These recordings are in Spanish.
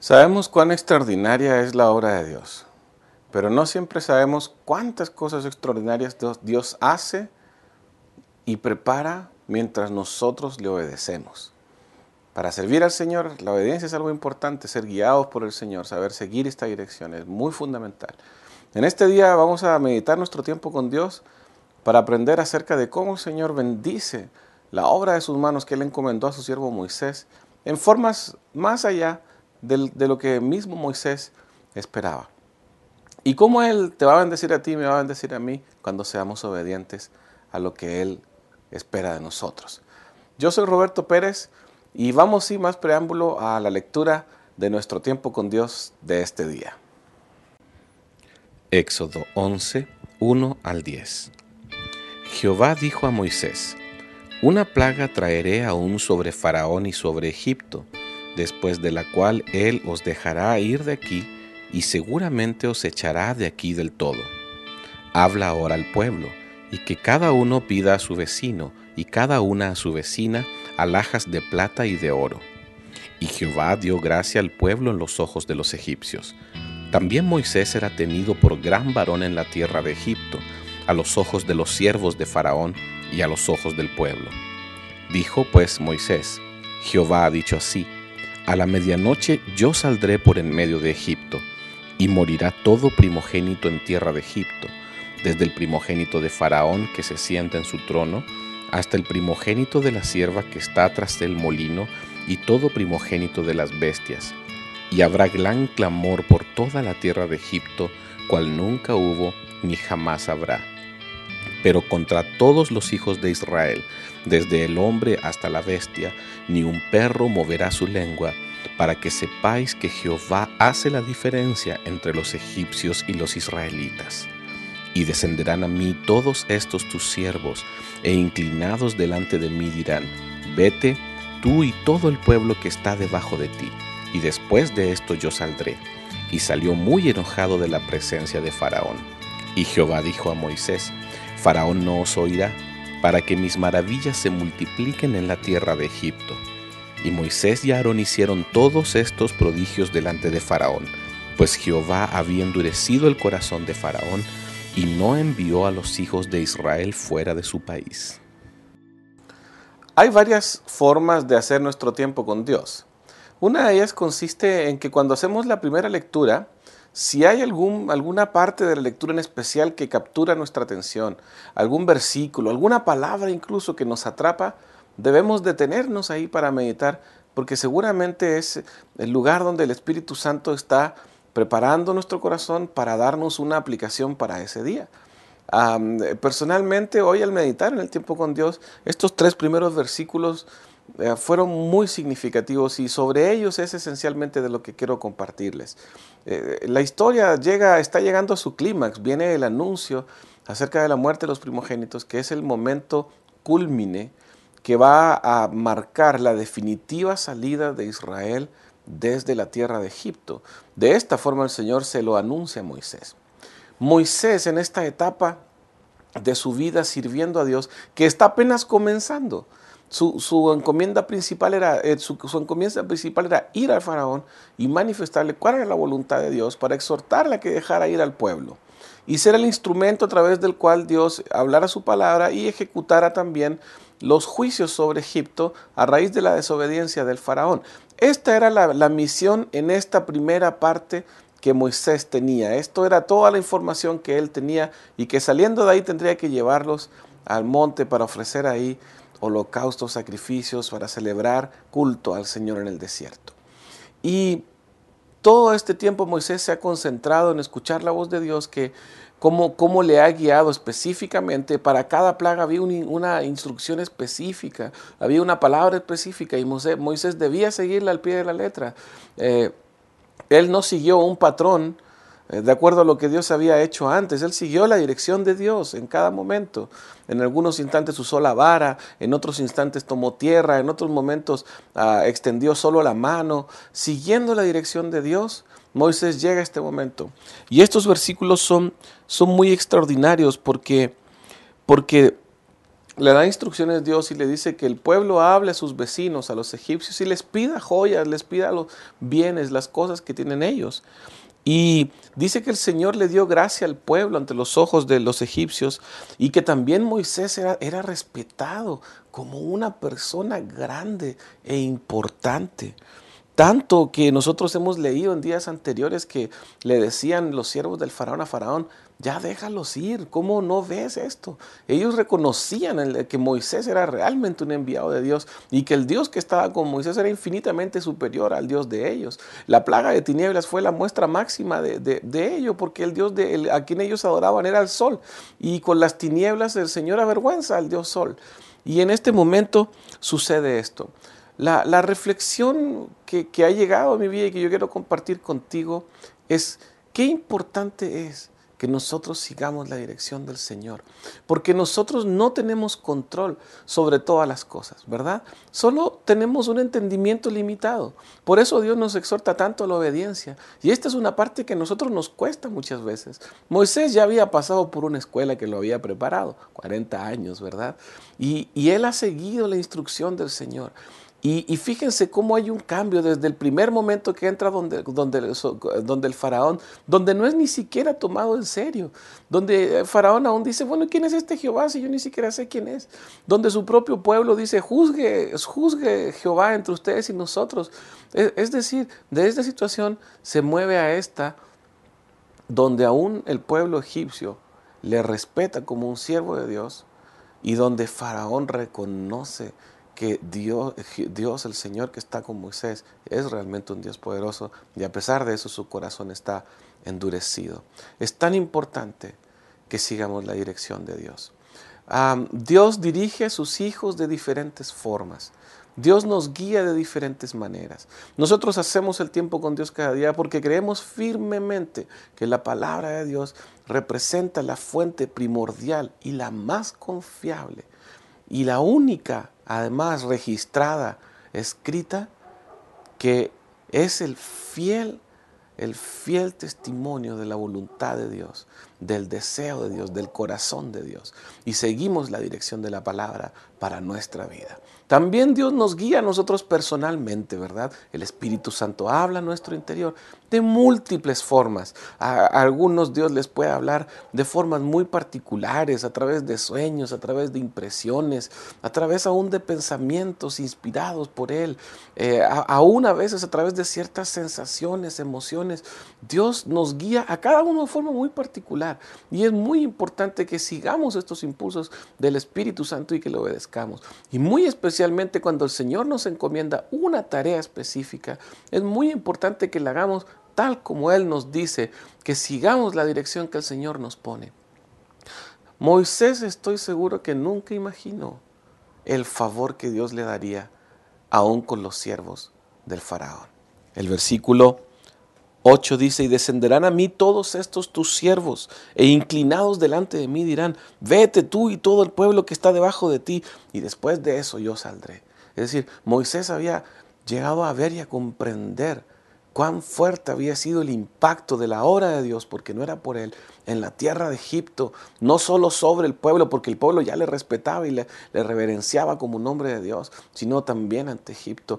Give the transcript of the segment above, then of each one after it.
Sabemos cuán extraordinaria es la obra de Dios, pero no siempre sabemos cuántas cosas extraordinarias Dios hace y prepara mientras nosotros le obedecemos. Para servir al Señor, la obediencia es algo importante, ser guiados por el Señor, saber seguir esta dirección, es muy fundamental. En este día vamos a meditar nuestro tiempo con Dios para aprender acerca de cómo el Señor bendice la obra de sus manos que Él encomendó a su siervo Moisés en formas más allá de lo que mismo Moisés esperaba. Y cómo Él te va a bendecir a ti y me va a bendecir a mí cuando seamos obedientes a lo que Él espera de nosotros. Yo soy Roberto Pérez y vamos sin más preámbulo a la lectura de nuestro tiempo con Dios de este día. Éxodo 11, 1 al 10. Jehová dijo a Moisés: Una plaga traeré aún sobre Faraón y sobre Egipto, después de la cual él os dejará ir de aquí, y seguramente os echará de aquí del todo. Habla ahora al pueblo, y que cada uno pida a su vecino, y cada una a su vecina, alhajas de plata y de oro. Y Jehová dio gracia al pueblo en los ojos de los egipcios. También Moisés era tenido por gran varón en la tierra de Egipto, a los ojos de los siervos de Faraón y a los ojos del pueblo. Dijo pues Moisés: Jehová ha dicho así: A la medianoche yo saldré por en medio de Egipto, y morirá todo primogénito en tierra de Egipto, desde el primogénito de Faraón que se sienta en su trono, hasta el primogénito de la sierva que está tras del molino, y todo primogénito de las bestias. Y habrá gran clamor por toda la tierra de Egipto, cual nunca hubo ni jamás habrá. Pero contra todos los hijos de Israel, desde el hombre hasta la bestia, ni un perro moverá su lengua, para que sepáis que Jehová hace la diferencia entre los egipcios y los israelitas. Y descenderán a mí todos estos tus siervos, e inclinados delante de mí dirán: Vete, tú y todo el pueblo que está debajo de ti, y después de esto yo saldré. Y salió muy enojado de la presencia de Faraón. Y Jehová dijo a Moisés: Faraón no os oirá, para que mis maravillas se multipliquen en la tierra de Egipto. Y Moisés y Aarón hicieron todos estos prodigios delante de Faraón, pues Jehová había endurecido el corazón de Faraón, y no envió a los hijos de Israel fuera de su país. Hay varias formas de hacer nuestro tiempo con Dios. Una de ellas consiste en que cuando hacemos la primera lectura, si hay alguna parte de la lectura en especial que captura nuestra atención, algún versículo, alguna palabra incluso que nos atrapa, debemos detenernos ahí para meditar, porque seguramente es el lugar donde el Espíritu Santo está preparando nuestro corazón para darnos una aplicación para ese día. Personalmente, hoy al meditar en el tiempo con Dios, estos 3 primeros versículos fueron muy significativos y sobre ellos es esencialmente de lo que quiero compartirles. La historia está llegando a su clímax, viene el anuncio acerca de la muerte de los primogénitos, que es el momento cúlmine que va a marcar la definitiva salida de Israel desde la tierra de Egipto. De esta forma el Señor se lo anuncia a Moisés. Moisés, en esta etapa de su vida sirviendo a Dios, que está apenas comenzando, su encomienda principal era ir al faraón y manifestarle cuál era la voluntad de Dios para exhortarle a que dejara ir al pueblo y ser el instrumento a través del cual Dios hablara su palabra y ejecutara también los juicios sobre Egipto a raíz de la desobediencia del faraón. Esta era la misión en esta primera parte que Moisés tenía. Esto era toda la información que él tenía y que saliendo de ahí tendría que llevarlos al monte para ofrecer ahí holocaustos, sacrificios, para celebrar culto al Señor en el desierto. Y todo este tiempo Moisés se ha concentrado en escuchar la voz de Dios, que cómo le ha guiado específicamente. Para cada plaga había una instrucción específica, había una palabra específica y Moisés debía seguirla al pie de la letra. Él no siguió un patrón de acuerdo a lo que Dios había hecho antes. Él siguió la dirección de Dios en cada momento. En algunos instantes usó la vara, en otros instantes tomó tierra, en otros momentos extendió solo la mano. Siguiendo la dirección de Dios, Moisés llega a este momento. Y estos versículos son muy extraordinarios porque Le da instrucciones Dios y le dice que el pueblo hable a sus vecinos, a los egipcios, y les pida joyas, les pida los bienes, las cosas que tienen ellos. Y dice que el Señor le dio gracia al pueblo ante los ojos de los egipcios y que también Moisés era respetado como una persona grande e importante. Tanto que nosotros hemos leído en días anteriores que le decían los siervos del faraón a Faraón, ya déjalos ir, ¿cómo no ves esto? Ellos reconocían que Moisés era realmente un enviado de Dios y que el Dios que estaba con Moisés era infinitamente superior al Dios de ellos. La plaga de tinieblas fue la muestra máxima de ello, porque el Dios a quien ellos adoraban era el sol, y con las tinieblas el Señor avergüenza al Dios sol. Y en este momento sucede esto. La reflexión que ha llegado a mi vida y que yo quiero compartir contigo es qué importante es que nosotros sigamos la dirección del Señor, porque nosotros no tenemos control sobre todas las cosas, ¿verdad? Solo tenemos un entendimiento limitado. Por eso Dios nos exhorta tanto a la obediencia. Y esta es una parte que a nosotros nos cuesta muchas veces. Moisés ya había pasado por una escuela que lo había preparado, 40 años, ¿verdad? Y él ha seguido la instrucción del Señor. Y fíjense cómo hay un cambio desde el primer momento que entra donde el faraón, donde no es ni siquiera tomado en serio, donde el faraón aún dice, bueno, ¿quién es este Jehová si yo ni siquiera sé quién es? Donde su propio pueblo dice, juzgue Jehová entre ustedes y nosotros. Es decir, de esta situación se mueve a esta, donde aún el pueblo egipcio le respeta como un siervo de Dios y donde Faraón reconoce que Dios, el Señor que está con Moisés, es realmente un Dios poderoso, y a pesar de eso su corazón está endurecido. Es tan importante que sigamos la dirección de Dios. Dios dirige a sus hijos de diferentes formas. Dios nos guía de diferentes maneras. Nosotros hacemos el tiempo con Dios cada día porque creemos firmemente que la palabra de Dios representa la fuente primordial y la más confiable y la única, además registrada, escrita, que es el fiel testimonio de la voluntad de Dios, del deseo de Dios, del corazón de Dios. Y seguimos la dirección de la palabra para nuestra vida. También Dios nos guía a nosotros personalmente, ¿verdad? El Espíritu Santo habla a nuestro interior de múltiples formas. A algunos Dios les puede hablar de formas muy particulares, a través de sueños, a través de impresiones, a través aún de pensamientos inspirados por Él, aún a veces a través de ciertas sensaciones, emociones. Dios nos guía a cada uno de forma muy particular y es muy importante que sigamos estos impulsos del Espíritu Santo y que lo obedezcamos. Y muy especialmente cuando el Señor nos encomienda una tarea específica, es muy importante que la hagamos tal como Él nos dice, que sigamos la dirección que el Señor nos pone. Moisés, estoy seguro que nunca imaginó el favor que Dios le daría aún con los siervos del faraón. El versículo 8 dice, y descenderán a mí todos estos tus siervos, e inclinados delante de mí dirán, vete tú y todo el pueblo que está debajo de ti, y después de eso yo saldré. Es decir, Moisés había llegado a ver y a comprender cuán fuerte había sido el impacto de la obra de Dios, porque no era por él, en la tierra de Egipto, no solo sobre el pueblo, porque el pueblo ya le respetaba y le reverenciaba como un hombre de Dios, sino también ante Egipto.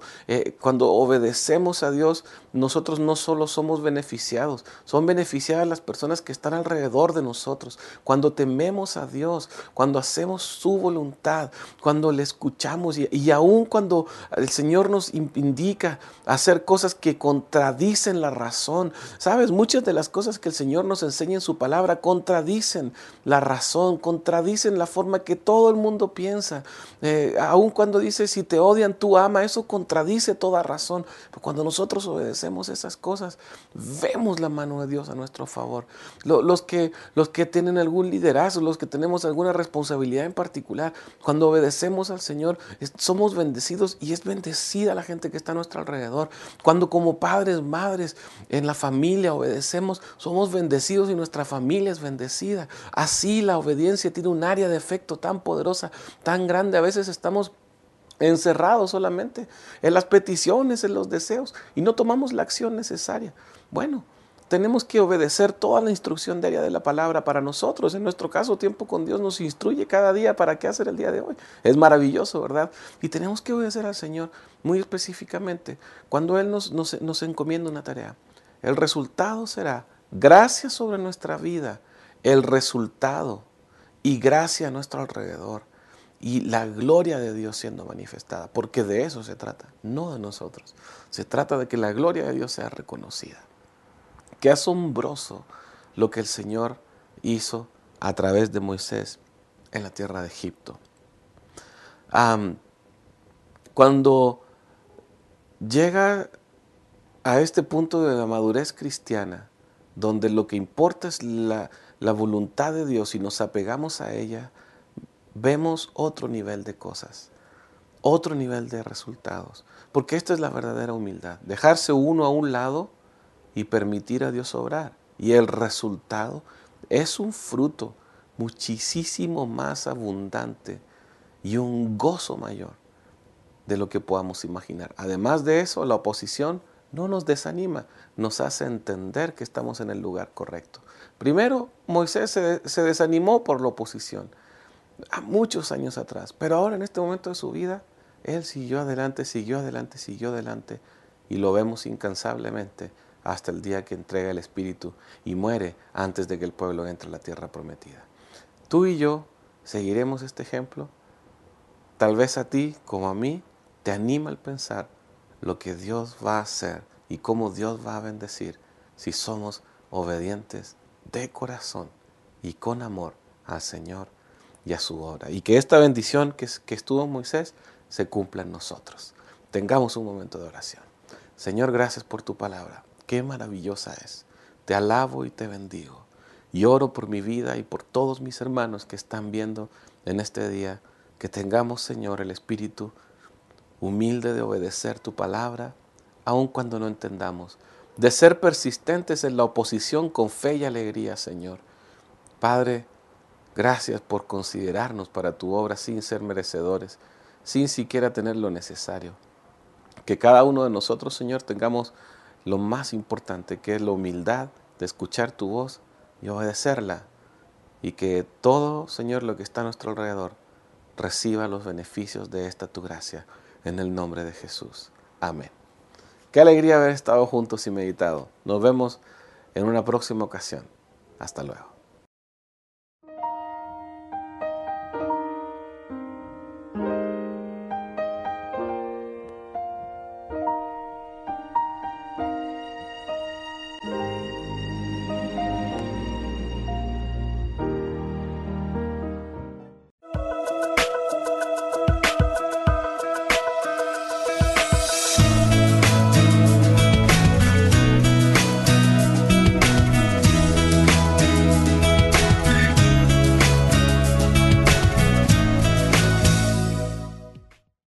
Cuando obedecemos a Dios, nosotros no solo somos beneficiados, son beneficiadas las personas que están alrededor de nosotros. Cuando tememos a Dios, cuando hacemos su voluntad, cuando le escuchamos y aún cuando el Señor nos indica hacer cosas que contradicen la razón. ¿Sabes? Muchas de las cosas que el Señor nos enseña en su palabra contradicen la razón, contradicen la forma que todo el mundo piensa. Aun cuando dice, si te odian, tú ama, eso contradice toda razón. Pero cuando nosotros obedecemos esas cosas, vemos la mano de Dios a nuestro favor. Los que tienen algún liderazgo, los que tenemos alguna responsabilidad en particular, cuando obedecemos al Señor, somos bendecidos y es bendecida la gente que está a nuestro alrededor. Cuando como padres, madres, en la familia obedecemos, somos bendecidos y nuestra familia es bendecida. Así la obediencia tiene un área de efecto tan poderosa, tan grande. A veces estamos encerrados solamente en las peticiones, en los deseos y no tomamos la acción necesaria. Bueno, tenemos que obedecer toda la instrucción diaria de la palabra para nosotros. En nuestro caso, Tiempo con Dios nos instruye cada día para qué hacer el día de hoy. Es maravilloso, ¿verdad? Y tenemos que obedecer al Señor muy específicamente cuando Él nos encomienda una tarea. El resultado será gracia sobre nuestra vida, el resultado y gracia a nuestro alrededor y la gloria de Dios siendo manifestada, porque de eso se trata, no de nosotros. Se trata de que la gloria de Dios sea reconocida. Qué asombroso lo que el Señor hizo a través de Moisés en la tierra de Egipto. Cuando llega a este punto de la madurez cristiana, donde lo que importa es la voluntad de Dios y nos apegamos a ella, vemos otro nivel de cosas, otro nivel de resultados. Porque esta es la verdadera humildad, dejarse uno a un lado y permitir a Dios obrar. Y el resultado es un fruto muchísimo más abundante y un gozo mayor de lo que podamos imaginar. Además de eso, la oposición no nos desanima, nos hace entender que estamos en el lugar correcto. Primero, Moisés se desanimó por la oposición, a muchos años atrás, pero ahora en este momento de su vida, él siguió adelante, siguió adelante, siguió adelante, y lo vemos incansablemente hasta el día que entrega el Espíritu y muere antes de que el pueblo entre a la tierra prometida. Tú y yo seguiremos este ejemplo. Tal vez a ti, como a mí, te anima el pensar lo que Dios va a hacer y cómo Dios va a bendecir si somos obedientes de corazón y con amor al Señor y a su obra. Y que esta bendición que estuvo en Moisés se cumpla en nosotros. Tengamos un momento de oración. Señor, gracias por tu palabra. Qué maravillosa es. Te alabo y te bendigo. Y oro por mi vida y por todos mis hermanos que están viendo en este día. Que tengamos, Señor, el espíritu humilde de obedecer tu palabra, aun cuando no entendamos. De ser persistentes en la oposición con fe y alegría, Señor. Padre, gracias por considerarnos para tu obra sin ser merecedores, sin siquiera tener lo necesario. Que cada uno de nosotros, Señor, tengamos lo más importante, que es la humildad de escuchar tu voz y obedecerla. Y que todo, Señor, lo que está a nuestro alrededor, reciba los beneficios de esta tu gracia. En el nombre de Jesús. Amén. Qué alegría haber estado juntos y meditado. Nos vemos en una próxima ocasión. Hasta luego.